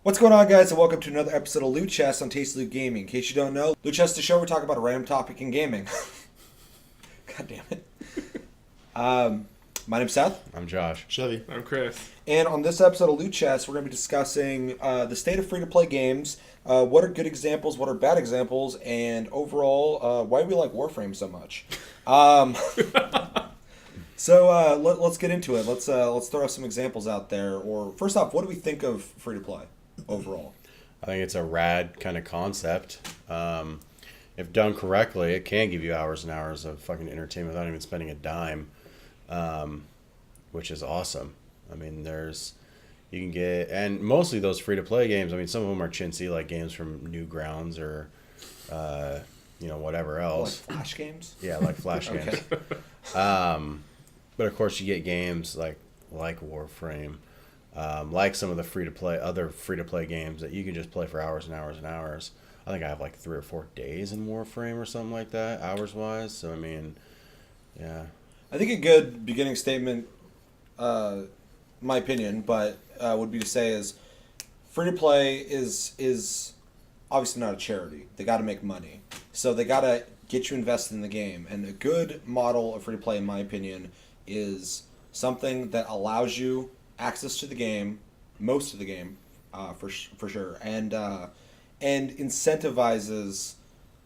What's going on, guys, and welcome to another episode of Loot Chest on Tasty Loot Gaming. In case you don't know, Loot Chest is a show where we talk about a random topic in gaming. God damn it. My name's Seth. I'm Josh. Chevy. I'm Chris. And on this episode of Loot Chest, we're going to be discussing the state of free-to-play games, what are good examples, what are bad examples, and overall, why we like Warframe so much. So let's get into it. Let's throw some examples out there. Or first off, what do we think of free-to-play overall? I think it's a rad kind of concept. If done correctly, it can give you hours and hours of fucking entertainment without even spending a dime, which is awesome. I mean, you can get, and mostly those free-to-play games, I mean, some of them are chintzy, like games from Newgrounds or, whatever else. Like Flash games? Yeah, like Flash games. But of course, you get games like Warframe, like some of the other free-to-play games that you can just play for hours and hours and hours. I think I have like 3 or 4 days in Warframe or something like that, hours-wise. So, I mean, yeah. I think a good beginning statement, my opinion, but would be to say is free-to-play is obviously not a charity. They got to make money. So they got to get you invested in the game. And a good model of free-to-play, in my opinion, is something that allows you access to the game, most of the game, for sure, and incentivizes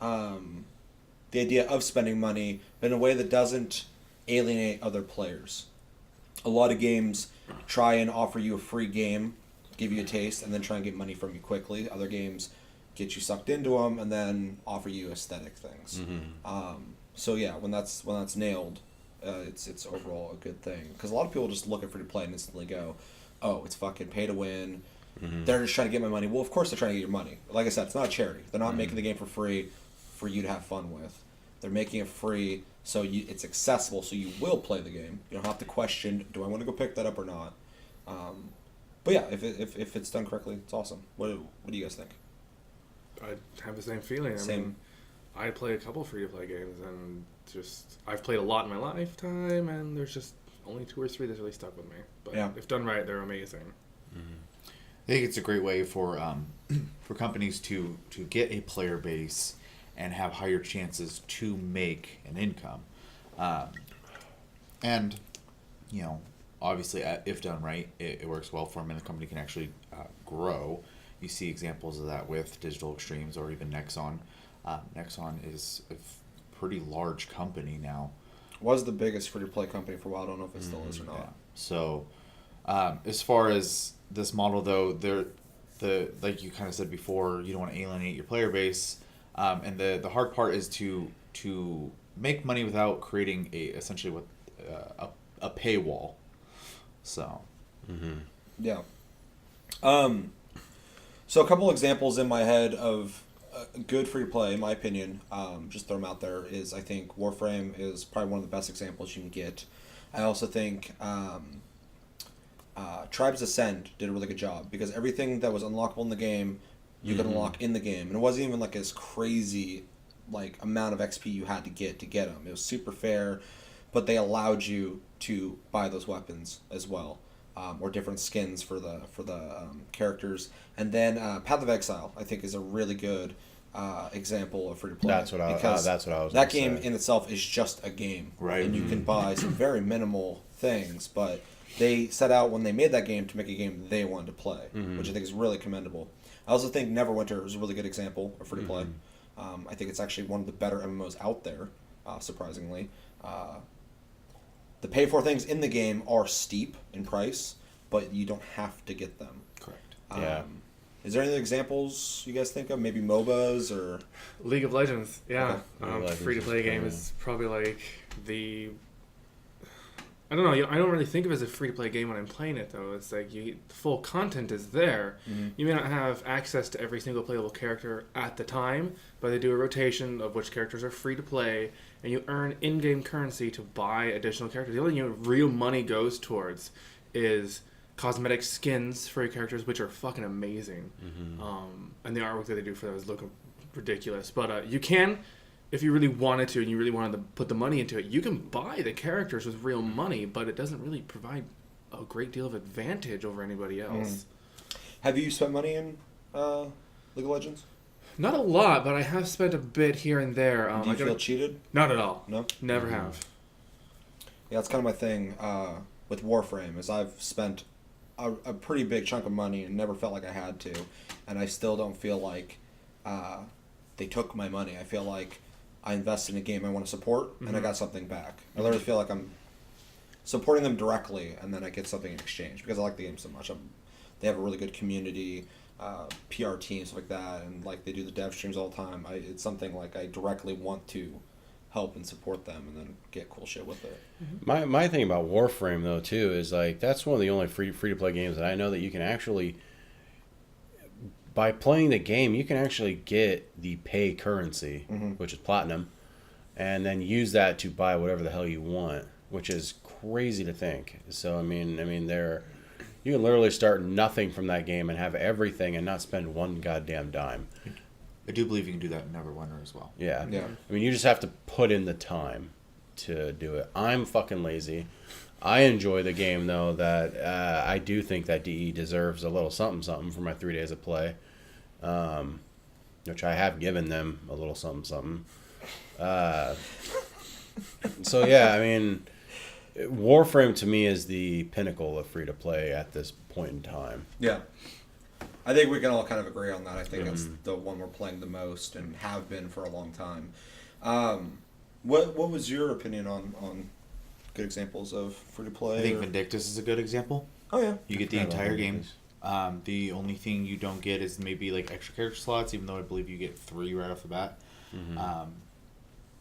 the idea of spending money, but in a way that doesn't alienate other players. A lot of games try and offer you a free game, give you a taste, and then try and get money from you quickly. Other games get you sucked into them and then offer you aesthetic things. Mm-hmm. So yeah, when that's nailed, it's overall a good thing, because a lot of people just look at free to play and instantly go, "Oh, it's fucking pay to win." Mm-hmm. They're just trying to get my money. Well, of course they're trying to get your money. Like I said, it's not a charity. They're not making the game for free for you to have fun with. They're making it free so it's accessible, so you will play the game. You don't have to question, do I want to go pick that up or not? But yeah, if it's done correctly, it's awesome. What do you guys think? I have the same feeling. I mean, I play a couple free-to-play games, and I've played a lot in my lifetime, and there's just only 2 or 3 that's really stuck with me. But if done right, they're amazing. Mm-hmm. I think it's a great way for companies to get a player base and have higher chances to make an income. And, obviously, if done right, it works well for them, and the company can actually grow. You see examples of that with Digital Extremes or even Nexon. Nexon is a pretty large company now. Was the biggest free-to-play company for a while. I don't know if it still is or not. Yeah. So, as far as this model, though, like you kind of said before, you don't want to alienate your player base. And the hard part is to make money without creating essentially a paywall. So, yeah. So a couple examples in my head of good free to play, in my opinion, just throw them out there, is I think Warframe is probably one of the best examples you can get. I also think Tribes Ascend did a really good job, because everything that was unlockable in the game, you could unlock in the game. And it wasn't even like this crazy amount of XP you had to get them. It was super fair, but they allowed you to buy those weapons as well. Or different skins for the characters. And then Path of Exile, I think, is a really good example of free to play. That's what I was. That game in itself is just a game, right? And you can buy some very minimal things, but they set out when they made that game to make a game they wanted to play, which I think is really commendable. I also think Neverwinter is a really good example of free to play. I think it's actually one of the better MMOs out there, surprisingly. The pay-for things in the game are steep in price, but you don't have to get them. Correct. Yeah. Is there any examples you guys think of? Maybe MOBAs or... League of Legends, yeah. Okay. Free-to-play game is probably like the... I don't know. I don't really think of it as a free-to-play game when I'm playing it, though. It's like the full content is there. Mm-hmm. You may not have access to every single playable character at the time, but they do a rotation of which characters are free to play, and you earn in-game currency to buy additional characters. The only thing real money goes towards is cosmetic skins for your characters, which are fucking amazing. Mm-hmm. And the artwork that they do for those look ridiculous. But you can... If you really wanted to and you really wanted to put the money into it, you can buy the characters with real money, but it doesn't really provide a great deal of advantage over anybody else. Have you spent money in League of Legends? Not a lot, but I have spent a bit here and there. Do you feel cheated? Not at all. No? Never have. Yeah, that's kind of my thing with Warframe, is I've spent a pretty big chunk of money and never felt like I had to, and I still don't feel like they took my money. I feel like I invested in a game I want to support, and I got something back. I literally feel like I'm supporting them directly, and then I get something in exchange, because I like the game so much. They have a really good community, PR team, stuff like that, and like they do the dev streams all the time. It's something like I directly want to help and support them, and then get cool shit with it. My thing about Warframe though too is like that's one of the only free to play games that I know that you can actually, by playing the game, you can actually get the pay currency, which is platinum, and then use that to buy whatever the hell you want, which is crazy to think. So I mean, you can literally start nothing from that game and have everything and not spend one goddamn dime. I do believe you can do that in Neverwinter as well. Yeah. Yeah. I mean, you just have to put in the time to do it. I'm fucking lazy. I enjoy the game, though, that I do think that DE deserves a little something for my 3 days of play, which I have given them a little something. So, yeah, I mean, Warframe to me is the pinnacle of free-to-play at this point in time. Yeah. I think we can all kind of agree on that. I think it's the one we're playing the most and have been for a long time. What was your opinion on good examples of free-to-play? I think Vindictus is a good example. Oh, yeah. You get the entire game. The only thing you don't get is maybe like extra character slots, even though I believe you get 3 right off the bat.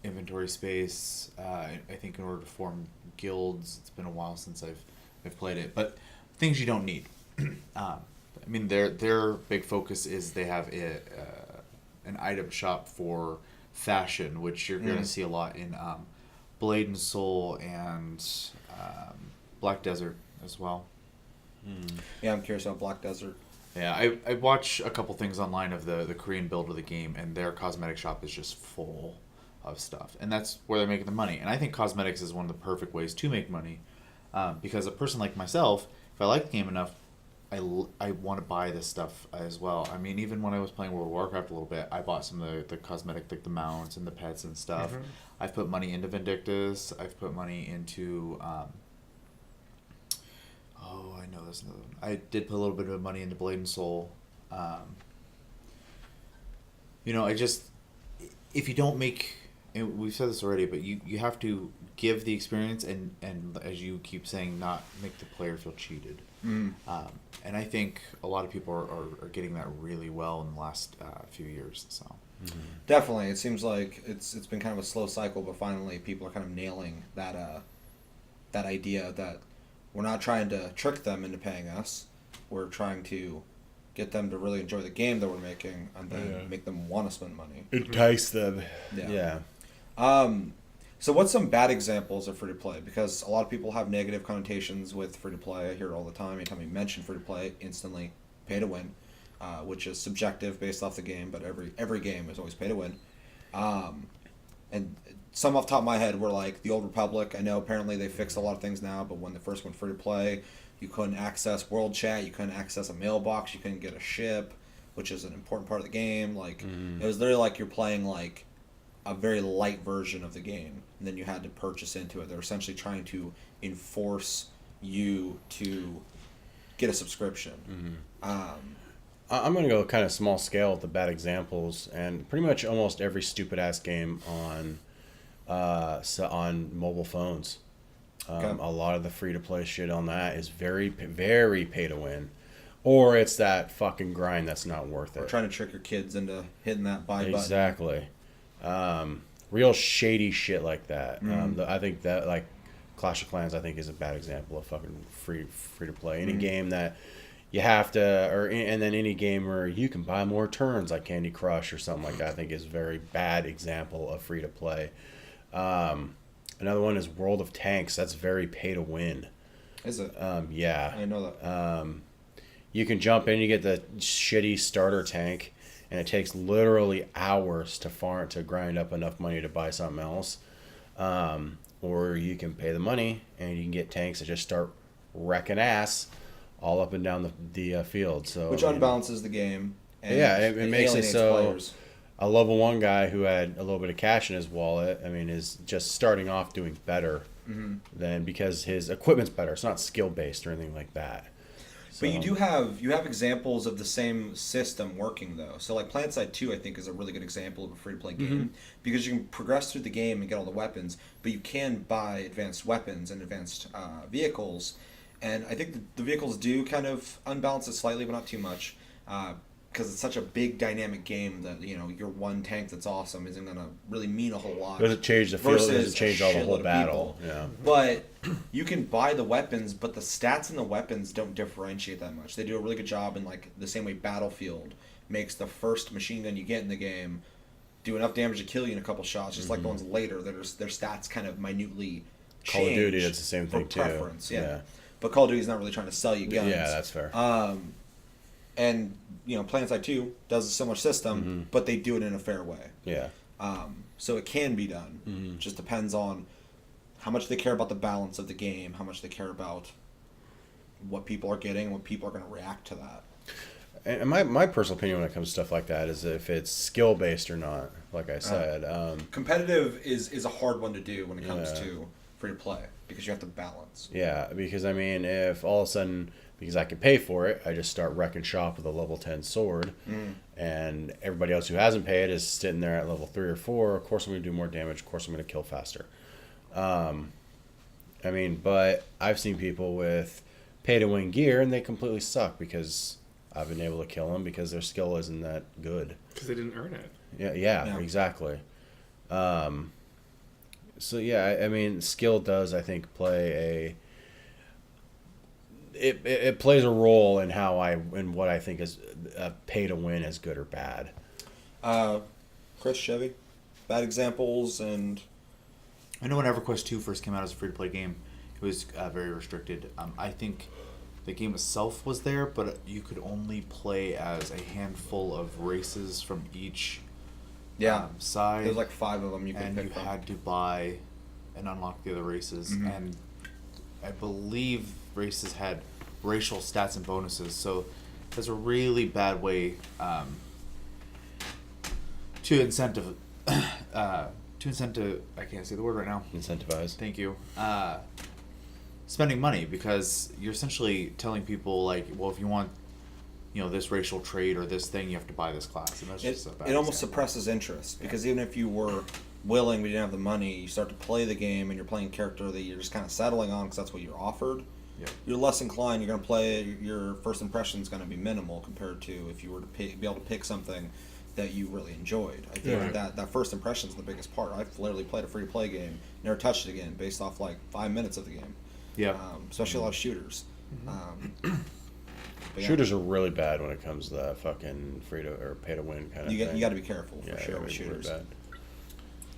Inventory space. I think in order to form guilds, it's been a while since I've played it, but things you don't need. I mean, their big focus is they have an item shop for fashion, which you're going to see a lot in Blade and Soul and Black Desert as well. Yeah, I'm curious about Black Desert. Yeah, I watch a couple things online of the Korean build of the game, and their cosmetic shop is just full of stuff, and that's where they're making the money. And I think cosmetics is one of the perfect ways to make money, because a person like myself, if I like the game enough, I want to buy this stuff as well. I mean, even when I was playing World of Warcraft a little bit, I bought some of the cosmetic, like the mounts and the pets and stuff. I've put money into Vindictus. I've put money into I know there's another one. I did put a little bit of money into Blade and Soul. I just, if you don't make, and we've said this already, but you have to give the experience and as you keep saying, not make the player feel cheated. And I think a lot of people are getting that really well in the last few years. So Definitely. It seems like it's been kind of a slow cycle, but finally people are kind of nailing that idea that we're not trying to trick them into paying us. We're trying to get them to really enjoy the game that we're making, and then make them want to spend money. Entice them. Yeah. So what's some bad examples of free-to-play? Because a lot of people have negative connotations with free-to-play. I hear it all the time. Anytime you mention free-to-play, instantly pay-to-win, which is subjective based off the game, but every game is always pay-to-win. And some off the top of my head were like the Old Republic. I know apparently they fixed a lot of things now, but when the first went free-to-play, you couldn't access world chat, you couldn't access a mailbox, you couldn't get a ship, which is an important part of the game. Like it was literally like you're playing like a very light version of the game, and then you had to purchase into it. They're essentially trying to enforce you to get a subscription. I'm going to go kind of small scale with the bad examples, and pretty much almost every stupid ass game on mobile phones. A lot of the free to play shit on that is very, very pay to win, or it's that fucking grind that's not worth it. Or trying to trick your kids into hitting that buy button. Exactly. Real shady shit like that. I think that like Clash of Clans, I think, is a bad example of fucking free to play. Any game that you have to, and then any game where you can buy more turns, like Candy Crush or something like that, I think is a very bad example of free to play. Another one is World of Tanks. That's very pay to win. Is it? Yeah. I know that. You can jump in, you get the shitty starter tank, and it takes literally hours to grind up enough money to buy something else. Or you can pay the money and you can get tanks that just start wrecking ass all up and down the field. So Which unbalances the game. And yeah, it makes it alienates so players. a level 1 guy who had a little bit of cash in his wallet, I mean, is just starting off doing better than because his equipment's better. It's not skill based or anything like that. But you have examples of the same system working though. So like PlanetSide 2 I think is a really good example of a free to play game because you can progress through the game and get all the weapons, but you can buy advanced weapons and advanced vehicles. And I think the vehicles do kind of unbalance it slightly, but not too much. Because it's such a big dynamic game that your one tank that's awesome isn't gonna really mean a whole lot. Doesn't change the field. versus Doesn't change all the a whole shitload of battle. people. Yeah. But you can buy the weapons, but the stats in the weapons don't differentiate that much. They do a really good job in like the same way Battlefield makes the first machine gun you get in the game do enough damage to kill you in a couple shots, just like the ones later. Their stats kind of minutely change. Call of Duty, it's the same for thing too. Preference, yeah. But Call of Duty's not really trying to sell you guns. Yeah, that's fair. And PlanetSide 2 does a similar system, but they do it in a fair way. Yeah. So it can be done. Just depends on how much they care about the balance of the game, how much they care about what people are getting, and what people are going to react to that. And my personal opinion when it comes to stuff like that is if it's skill based or not. Like I said, Competitive is a hard one to do when it comes to free to play because you have to balance. Yeah, because I mean, if all of a sudden, because I can pay for it, I just start wrecking shop with a level 10 sword, and everybody else who hasn't paid is sitting there at level 3 or 4, of course I'm going to do more damage, of course I'm going to kill faster. I mean, but I've seen people with pay-to-win gear, and they completely suck because I've been able to kill them because their skill isn't that good. Because they didn't earn it. Yeah, exactly. So yeah, I mean, skill does, I think, play it plays a role in what I think is pay to win is good or bad. Chris, Chevy, bad examples, and I know when EverQuest 2 first came out as a free to play game, it was very restricted. I think the game itself was there, but you could only play as a handful of races from each side. There's like 5 of them you could and pick you from. had to buy and unlock the other races. And I believe races had racial stats and bonuses, so that's a really bad way to incentive. I can't say the word right now. Incentivize. Thank you. Spending money, because you're essentially telling people like, well, if you want, this racial trait or this thing, you have to buy this class, and that's just a bad it almost example. suppresses interest because even if you were willing but you didn't have the money, you start to play the game and you're playing a character that you're just kind of settling on because that's what you're offered. Yeah. You're less inclined. You're going to play. Your first impression is going to be minimal compared to if you were to be able to pick something that you really enjoyed. I think that first impression is the biggest part. I've literally played a free to play game, never touched it again, based off like 5 minutes of the game. Yeah. Especially a lot of shooters. But yeah. Shooters are really bad when it comes to that fucking free to or pay to win kind of thing. You got to be careful for sure gotta with be really shooters. bad.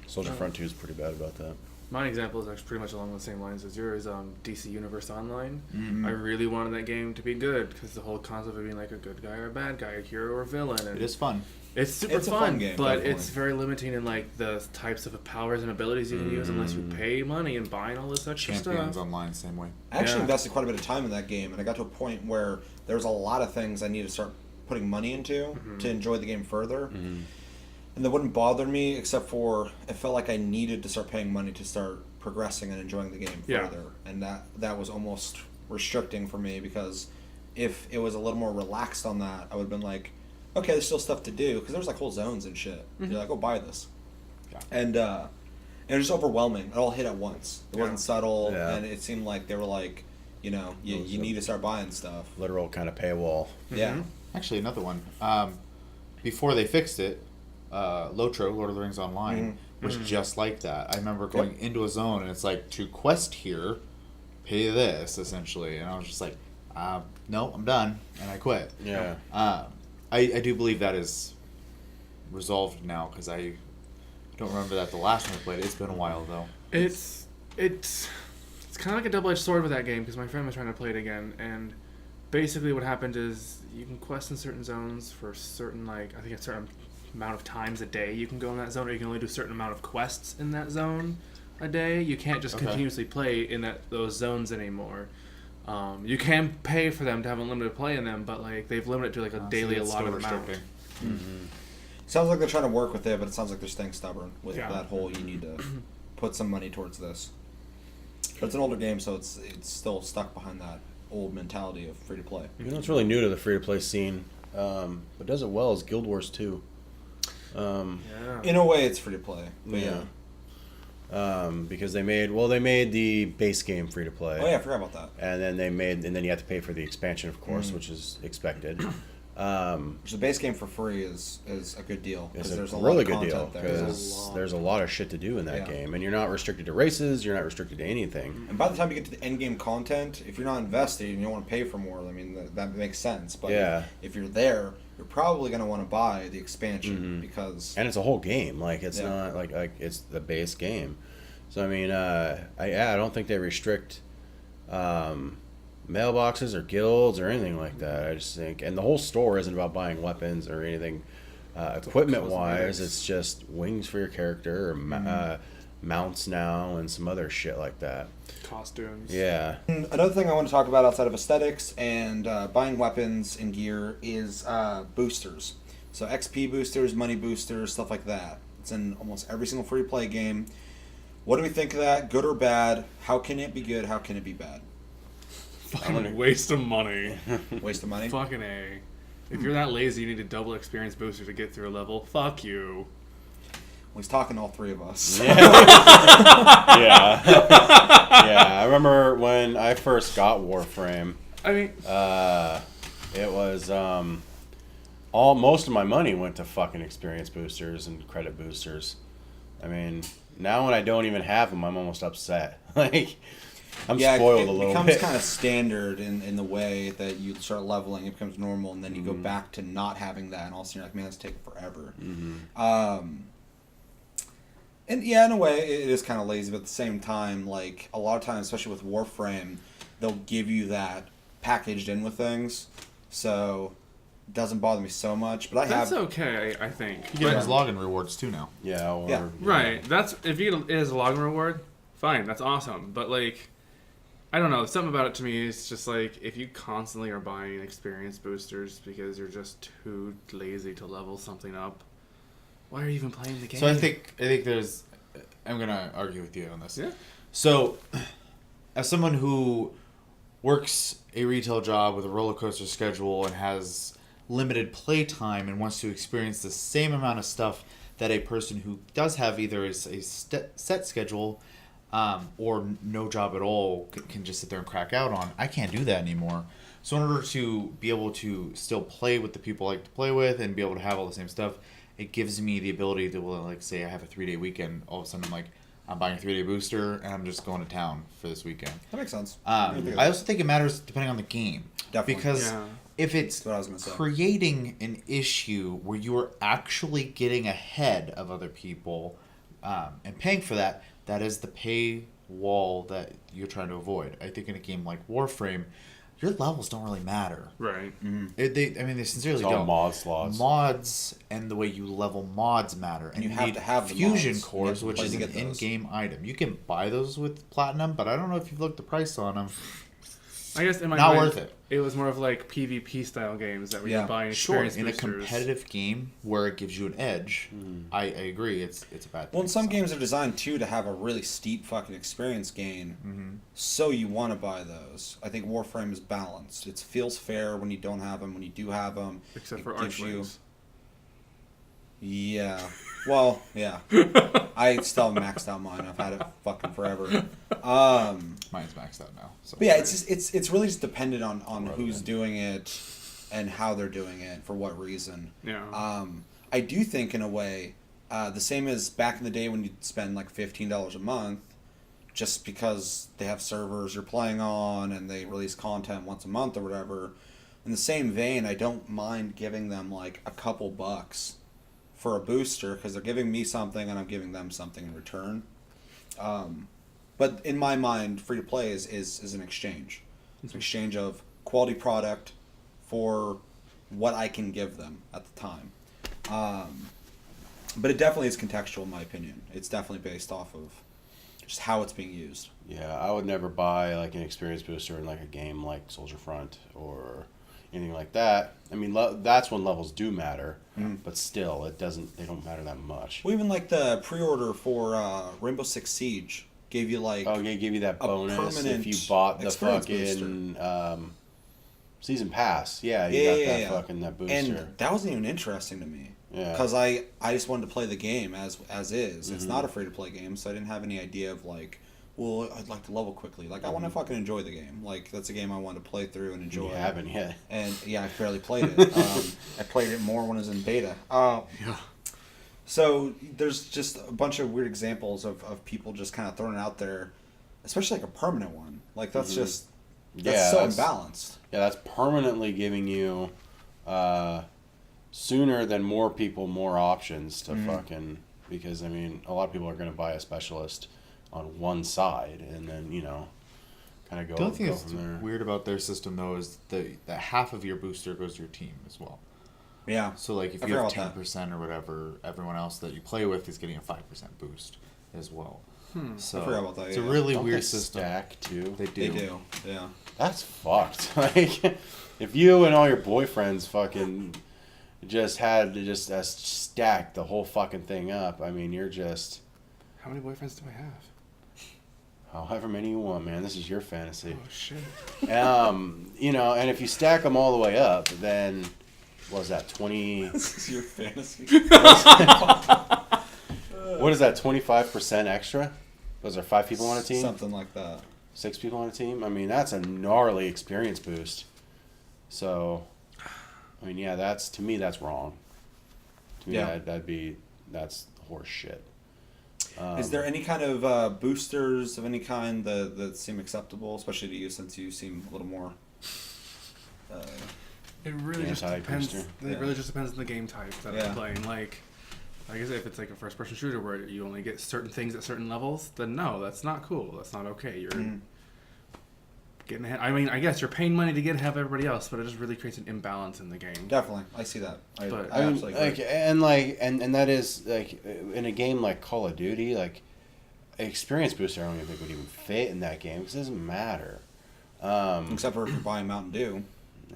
Soldier Front 2 is pretty bad about that. My example is actually pretty much along the same lines as yours. DC Universe Online. I really wanted that game to be good because the whole concept of being like a good guy or a bad guy, a hero or a villain. And It is fun. It's super It's a fun, fun game, but definitely. it's very limiting in like the types of powers and abilities you can use unless you pay money and buying all this extra Champions stuff. Online, same way. I actually Yeah. invested quite a bit of time in that game, and I got to a point where there was a lot of things I needed to start putting money into to enjoy the game further. And that wouldn't bother me, except for it felt like I needed to start paying money to start progressing and enjoying the game Yeah. further. And that was almost restricting for me, because if it was a little more relaxed on that, I would have been like, okay, there's still stuff to do, because there's like whole zones and shit. You're like, oh, buy this. Yeah. And it was just overwhelming. It all hit at once. It wasn't subtle, Yeah. and it seemed like they were like, you need to start buying stuff. Literal kind of paywall. Yeah. Actually, another one. Before they fixed it, Lotro, Lord of the Rings Online, was just like that. I remember going into a zone, and it's like, to quest here, pay this, essentially. And I was just like, no, I'm done. And I quit. Yeah. I do believe that is resolved now, because I don't remember that the last time I played it. It's been a while, though. It's kind of like a double-edged sword with that game because my friend was trying to play it again, and basically what happened is you can quest in certain zones for certain, like, I think a certain amount of times a day you can go in that zone, or you can only do a certain amount of quests in that zone a day. You can't just Okay. continuously play in those zones anymore. You can pay for them to have unlimited play in them, but like they've limited to like a daily that's still allotted amount. restricting. Sounds like they're trying to work with it, but it sounds like they're staying stubborn with Yeah. that whole. You need to put some money towards this. But it's an older game, so it's still stuck behind that old mentality of free to play. You know what's really new to the free to play scene, but does it well is Guild Wars 2. Yeah. In a way, it's free to play. But yeah. Because they made the base game free to play. Oh yeah, I forgot about that. And then you have to pay for the expansion, of course, which is expected. So the base game for free is a good deal It's because a there's a really lot of good deal content there. because there's a lot of shit to do in that Yeah. game, and you're not restricted to races. You're not restricted to anything. And by the time you get to the end game content, if you're not invested and you don't want to pay for more, I mean that makes sense. But Yeah. if you're there, you're probably going to want to buy the expansion because And it's a whole game. Like it's Yeah. not like it's the base game. So I mean, I don't think they restrict mailboxes or guilds or anything like that. I just think, and the whole store isn't about buying weapons or anything equipment wise. cosmetics. It's just wings for your character or mounts now and some other shit like that. Costumes. Yeah. Another thing I want to talk about outside of aesthetics and buying weapons and gear is boosters. So XP boosters, money boosters, stuff like that. It's in almost every single free-to-play game. What do we think of that? Good or bad? How can it be good? How can it be bad? Fucking waste of money. Waste of money? Fucking A. If you're that lazy, you need a double experience booster to get through a level. Fuck you. Well, he's talking to all three of us. Yeah. Yeah. I remember when I first got Warframe. I mean, It was most of my money went to fucking experience boosters and credit boosters. I mean, now when I don't even have them, I'm almost upset. Like, I'm spoiled a little bit. It becomes bit. kind of standard in the way that you start leveling. It becomes normal, and then you go back to not having that, and all of a sudden you're like, man, it's taking forever. And yeah, in a way, it is kind of lazy, but at the same time, like, a lot of times, especially with Warframe, they'll give you that packaged in with things, so it doesn't bother me so much. But that's okay, I think. You get those login rewards too now. Yeah. Yeah. Right. That's if you get it as a login reward, fine. That's awesome. But like, I don't know. Something about it to me is just like if you constantly are buying experience boosters because you're just too lazy to level something up, why are you even playing the game? So I think there's. I'm gonna argue with you on this. Yeah. So, as someone who works a retail job with a roller coaster schedule and has limited play time and wants to experience the same amount of stuff that a person who does have either a set schedule or no job at all can just sit there and crack out on, I can't do that anymore. So in order to be able to still play with the people I like to play with and be able to have all the same stuff, it gives me the ability to, like, say I have a 3-day weekend, all of a sudden I'm like, I'm buying a 3-day booster and I'm just going to town for this weekend. That makes sense. I also think it matters depending on the game. Definitely. Because if it's That's what I was gonna say. creating an issue where you are actually getting ahead of other people and paying for that, that is the pay wall that you're trying to avoid. I think in a game like Warframe, your levels don't really matter. right. They sincerely It's all don't. mod slots. Mods and the way you level mods matter. And you have need to have the fusion mods. You cores, have to which play is to an get those. in-game item. You can buy those with Platinum, but I don't know if you've looked the price on them. I guess in my Not mind, worth it. It was more of like PvP style games that were Yeah. buying Sure, experience in a boosters. competitive game where it gives you an edge, I agree. It's a bad thing. Well, and some games are designed, too, to have a really steep fucking experience gain, so you want to buy those. I think Warframe is balanced. It feels fair when you don't have them. When you do have them, Except it for gives Archwings. Yeah. Well, yeah. I still have maxed out mine. I've had it fucking forever. Mine's maxed out now. So. But yeah, it's really just dependent on who's doing it and how they're doing it, for what reason. Yeah. I do think, in a way, the same as back in the day when you'd spend like $15 a month, just because they have servers you're playing on and they release content once a month or whatever. In the same vein, I don't mind giving them like a couple bucks for a booster because they're giving me something and I'm giving them something in return. But in my mind, free to play is an exchange. It's an exchange of quality product for what I can give them at the time. But it definitely is contextual, in my opinion. It's definitely based off of just how it's being used. Yeah, I would never buy like an experience booster in like a game like Soldier Front or anything like that. I mean, that's when levels do matter, but still, they don't matter that much. Well, even like the pre-order for Rainbow Six Siege gave you like they gave you that a bonus if permanent you bought the experience fucking season pass. Yeah, you got that fucking that booster. And that wasn't even interesting to me. Yeah. Because I just wanted to play the game as is. It's not a free-to-play game, so I didn't have any idea of like, well, I'd like to level quickly. Like, I want to fucking enjoy the game. Like, that's a game I want to play through and enjoy. You haven't yet. And, yeah, I barely played it. I played it more when it was in beta. Yeah. So, there's just a bunch of weird examples of people just kind of throwing it out there, especially like a permanent one. Like, that's just... That's so imbalanced. Yeah, that's permanently giving you sooner than more people more options to fucking... Because, I mean, a lot of people are going to buy a specialist on one side and then, you know, kind of go, The only thing go that's from there. weird about their system, though, is that half of your booster goes to your team as well. Yeah. So, like, if I you have forgot about 10% or whatever, everyone else that you play with is getting a 5% boost as well. So I forgot about that, it's a yeah. really Don't weird they system. stack, too? They do. They do, yeah. That's fucked. Like, if you and all your boyfriends fucking just had to just stack the whole fucking thing up, I mean, you're just... How many boyfriends do I have? However many you want, man. This is your fantasy. Oh shit. You know, and if you stack them all the way up, then what is that? 20? This is your fantasy. What is that? 25% extra? Was there 5 people on a team? Something like that. 6 people on a team? I mean, that's a gnarly experience boost. So, I mean, yeah, to me that's wrong. To me, Yeah. that's horse shit. Is there any kind of boosters of any kind that seem acceptable, especially to you since you seem a little more... It really just Anti-booster. depends. Yeah. It really just depends on the game type that Yeah. I'm playing. Like, I guess if it's like a first-person shooter where you only get certain things at certain levels, then no, that's not cool. That's not okay. You're getting ahead. I mean, I guess you're paying money to get ahead of everybody else, but it just really creates an imbalance in the game. Definitely. I see that. I I mean, absolutely agree. like, and that is, like, in a game like Call of Duty, like, experience booster I don't even think would even fit in that game because it doesn't matter. Except for if you're buying Mountain Dew.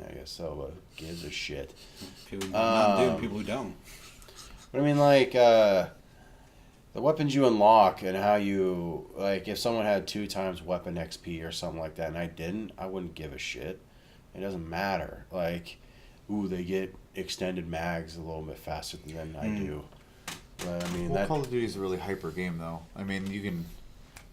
I guess so, but who gives a shit? People who Mountain Dew and people who don't. But I mean, like, the weapons you unlock and how you, like, if someone had 2 times weapon XP or something like that and I didn't, I wouldn't give a shit. It doesn't matter. Like, ooh, they get extended mags a little bit faster than I do. But I mean, Well, Call of Duty is a really hyper game, though. I mean, you can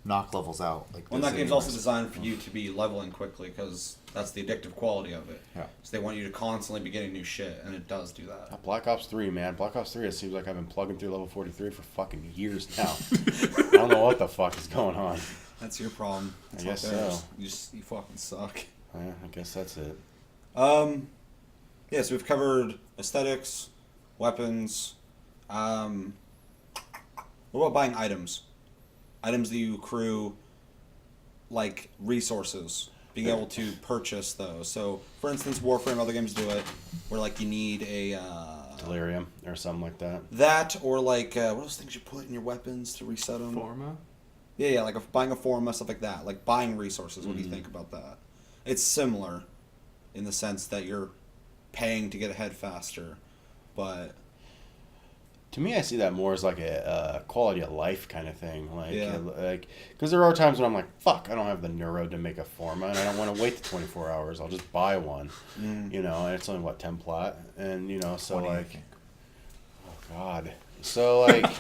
knock levels out. Like Well, this that game's anyways. also designed for you to be leveling quickly because that's the addictive quality of it. Yeah. So they want you to constantly be getting new shit, and it does do that. Black Ops 3, man. Black Ops 3, it seems like I've been plugging through level 43 for fucking years now. I don't know what the fuck is going on. That's your problem. That's I guess not theirs. so. You fucking suck. Yeah, I guess that's it. Yeah, so we've covered aesthetics, weapons. What about buying items? Items that you accrue, like resources, being able to purchase those. So, for instance, Warframe, other games do it, where like you need a Delirium or something like that. that, or like what else things you put in your weapons to reset them? Forma. Yeah, like buying a Forma, stuff like that. Like buying resources. What do you think about that? It's similar, in the sense that you're paying to get ahead faster, but To me, I see that more as like a quality of life kind of thing. Like, Yeah. like, because there are times when I'm like, fuck, I don't have the neuro to make a Forma, and I don't want to wait the 24 hours. I'll just buy one, you know, and it's only, what, 10 plat? And, you know, so 20, I like, think. oh, God. So, like,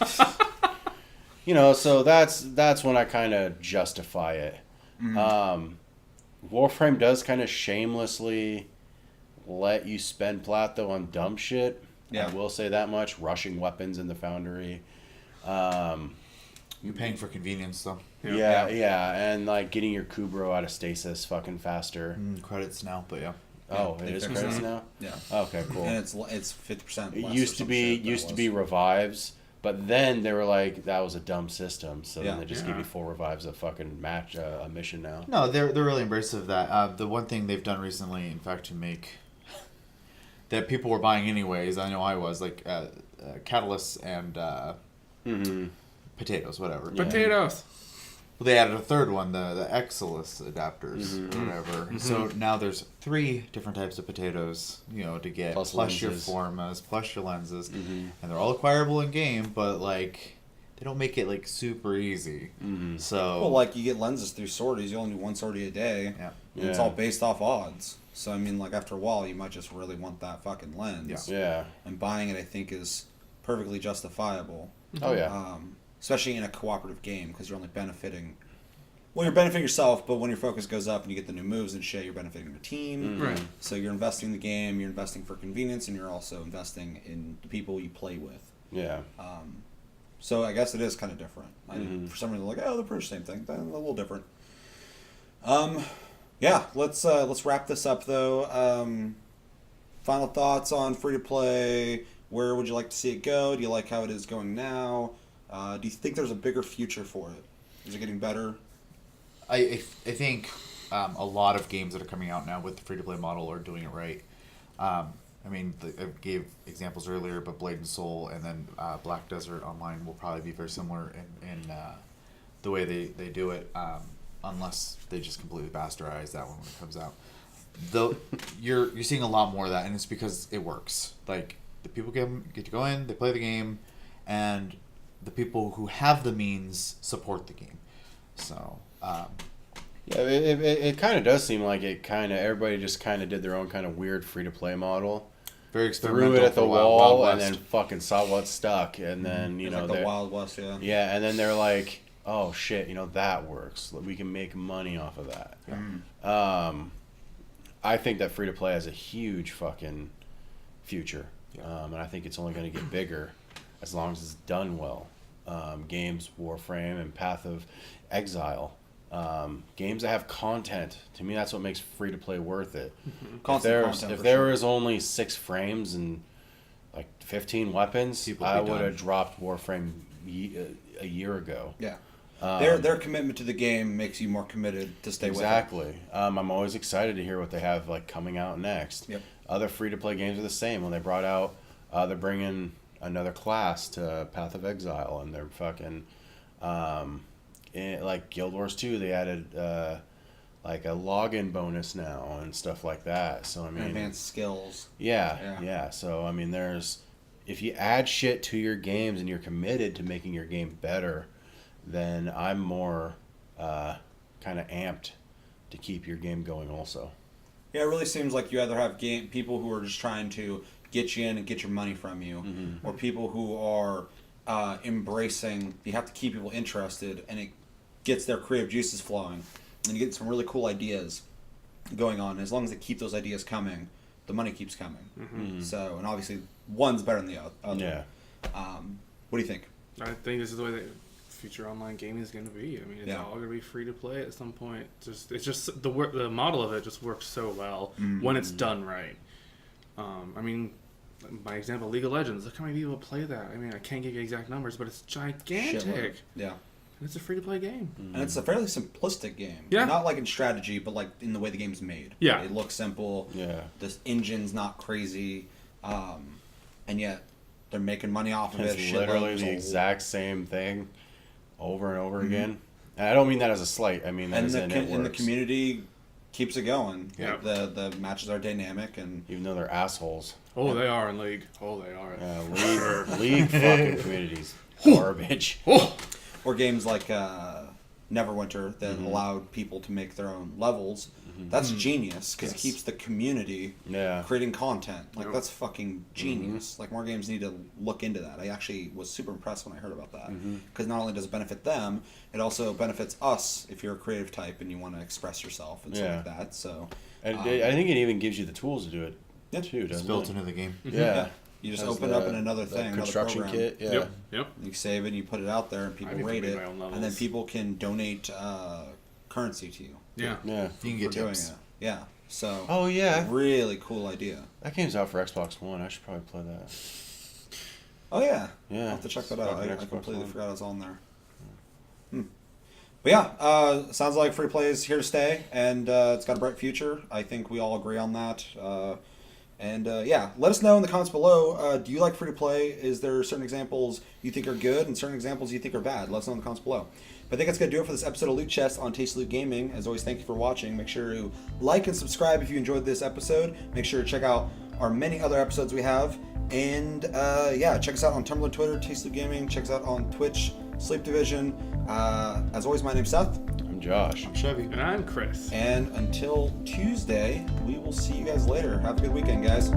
you know, so that's when I kind of justify it. Warframe does kind of shamelessly let you spend plat, though, on dumb shit. Yeah. I will say that much. Rushing weapons in the Foundry. You're paying for convenience, though. Yeah, and like getting your Kubro out of stasis fucking faster. Credits now, but yeah. Oh, Yeah, it is they- credits now? yeah. Okay, cool. And it's 50%. It less used or to some be shit that used to was. be revives, but then they were like that was a dumb system, so Yeah. then they just give you 4 revives a fucking match a mission now. No, they're really embracive of that. The one thing they've done recently, in fact, to make that people were buying anyways, I know I was, like catalysts and potatoes, whatever. Yeah. Potatoes. Well, they added a third one, the Exilus adapters Mm-hmm. or whatever. So now there's 3 different types of potatoes, to get Plus your lenses. formas, plus your lenses, Mm-hmm. and they're all acquirable in game, but like they don't make it like super easy. Mm-hmm. So Well, like you get lenses through sorties. You only need 1 sortie a day. yeah, And it's Yeah. all based off odds. So I mean, like after a while, you might just really want that fucking lens. Yeah. And buying it, I think, is perfectly justifiable. Oh yeah. Especially in a cooperative game, because you're only benefiting. Well, you're benefiting yourself, but when your focus goes up and you get the new moves and shit, you're benefiting your team. Mm-hmm. Right. So you're investing in the game, you're investing for convenience, and you're also investing in the people you play with. Yeah. So I guess it is kind of different. Mm-hmm. For some reason, like, oh, they're pretty much the same thing. They're a little different. Yeah, let's wrap this up though. Final thoughts on free to play. Where would you like to see it go? Do you like how it is going now? Do you think there's a bigger future for it? Is it getting better? I think a lot of games that are coming out now with the free to play model are doing it right. I gave examples earlier, but Blade and Soul and then Black Desert Online will probably be very similar in the way they do it, unless they just completely bastardize that one when it comes out. Though you're seeing a lot more of that, and it's because it works. Like the people get to go in, they play the game, and the people who have the means support the game. So. Yeah, it kind of does seem like everybody just kind of did their own kind of weird free to play model, Very experimental. threw it at the for Wild wall, West. and then fucking saw what stuck, and then It's like the Wild West, yeah. yeah, and then they're like, oh shit, that works. We can make money off of that. I think that free to play has a huge fucking future, and I think it's only going to get bigger as long as it's done well. Games, Warframe, and Path of Exile. Games that have content, to me, that's what makes free to play worth it. Constant content, If for there sure. was only 6 frames and like 15 weapons, People would I be would done. have dropped Warframe a year ago. Yeah. Um, Their commitment to the game makes you more committed to stay Exactly. I'm always excited to hear what they have like coming out next. Yep. Other free to play games are the same. When they brought out, they're bringing another class to Path of Exile, and they're fucking, like Guild Wars 2, they added like a login bonus now and stuff like that. So I with mean, advanced skills. yeah. So I mean, if you add shit to your games and you're committed to making your game better, then I'm more kind of amped to keep your game going also. Yeah, it really seems like you either have people who are just trying to get you in and get your money from you, or people who are embracing. You have to keep people interested, and it gets their creative juices flowing, and you get some really cool ideas going on. As long as they keep those ideas coming, the money keeps coming. So, and obviously, one's better than the other. Yeah. What do you think? I think this is the way that future online gaming is going to be. I mean, it's all going to be free to play at some point. It's just the model of it just works so well when it's done right. I mean, my example, League of Legends. Look how many people play that. I mean, I can't give you exact numbers, but it's gigantic. Shitload. Yeah. And it's a free to play game. And it's a fairly simplistic game. Yeah. Not like in strategy, but like in the way the game's made. Yeah. It looks simple. Yeah. The engine's not crazy. And yet they're making money off of it. It's literally the exact same thing over and over again. And I don't mean that as a slight. I mean that as in it and the works. community keeps it going. Yeah. The matches are dynamic, and Even though they're assholes. Oh, they are in League. Oh, they are. League fucking communities. Garbage. Oh, or games like Neverwinter that allowed people to make their own levels. That's genius because it Yes. keeps the community Yeah. creating content. Like Yep. that's fucking genius. Like more games need to look into that. I actually was super impressed when I heard about that because not only does it benefit them, it also benefits us if you're a creative type and you want to express yourself and stuff like that. So And I think it even gives you the tools to do it Yeah. too, It's doesn't built it? into the game. Yeah. you just Has open the- up in another the thing, another construction program. kit. Yeah. Yep. You save it and you put it out there and people I need to rate make it, my own and then levels. people can donate currency to you Yeah. Yeah. You can get for doing tips. it. Yeah. So Oh yeah. really cool idea. That game's out for Xbox One. I should probably play that. Oh yeah, Yeah. I'll have to check that It's out. I fucking Xbox completely One. forgot it was on there. But yeah, sounds like free play is here to stay, and it's got a bright future. I think we all agree on that. And yeah, let us know in the comments below. Do you like free to play? Is there certain examples you think are good and certain examples you think are bad? Let us know in the comments below. But I think that's going to do it for this episode of Loot Chest on Tasty Loot Gaming. As always, thank you for watching. Make sure to like and subscribe if you enjoyed this episode. Make sure to check out our many other episodes we have. And yeah, check us out on Tumblr, Twitter, Tasty Loot Gaming. Check us out on Twitch, Sleep Division. As always, my name's Seth. I'm Josh. I'm Chevy. And I'm Chris. And until Tuesday, we will see you guys later. Have a good weekend, guys.